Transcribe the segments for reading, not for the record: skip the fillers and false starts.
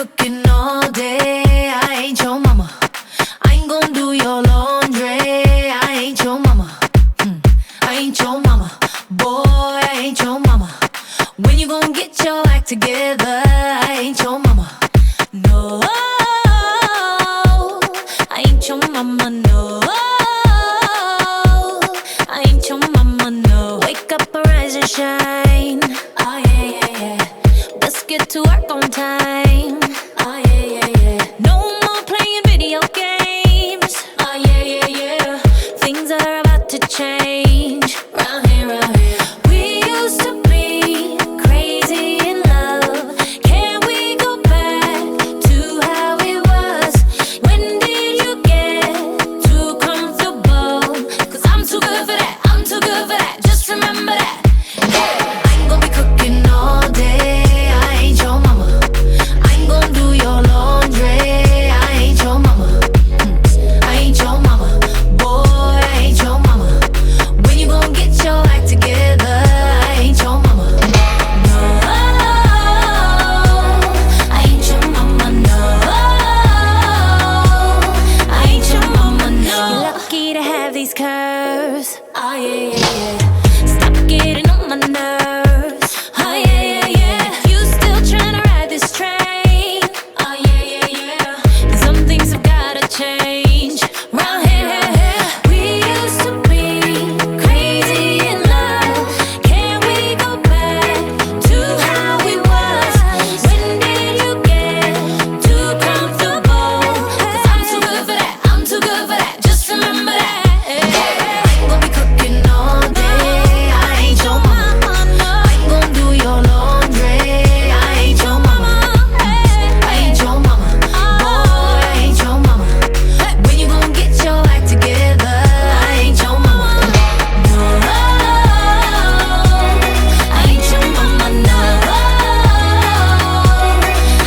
cooking all day. I ain't your mama. I ain't gon' do your laundry. I ain't your mama. I ain't your mama. Boy, I ain't your mama. When you gon' get your act together? I ain't your mama. No, I ain't your mama. No, I ain't your mama. No. Wake up, arise and shine. Oh yeah, yeah, yeah. Let's get to work on time. Oh yeah, yeah, yeah. No more playing video games. Oh yeah, yeah, yeah. Things are about to change. Round here, round here. We used to be crazy in love. Can we go back to how it was? When did you get too comfortable? 'Cause I'm too good for that. I'm too good for that. Just remember that. I ain't gon' be cooking all day. I ain't your mama. I ain't gon' do your laundry. I ain't your mama. I ain't your mama. Boy, I ain't your mama. When you gon' get your act together? I ain't your mama. No, I ain't your mama. No, I ain't your mama. No. You're lucky to have these curves. Oh yeah, yeah, yeah. Stop getting on my nerves. Oh yeah, yeah, yeah. You still tryna ride this train? Oh yeah, yeah, yeah. Some things have gotta change. Round here, we used to be crazy in love. Can we go back to how we was? When did you get too comfortable? 'Cause I'm too good for that. I'm too good for that. Just remember that. I ain't gon' be cooking all day. I ain't your mama. I ain't gon' do your laundry. I ain't your mama. I ain't your mama. Boy, I ain't your mama. When you gon' get your act together? I ain't your mama. No, I ain't your mama. No,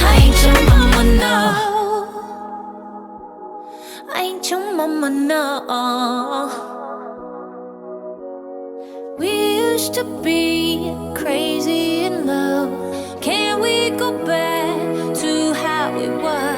I ain't your mama. No, I ain't your mama. No. We used to be crazy in love. Can we go back to how it was?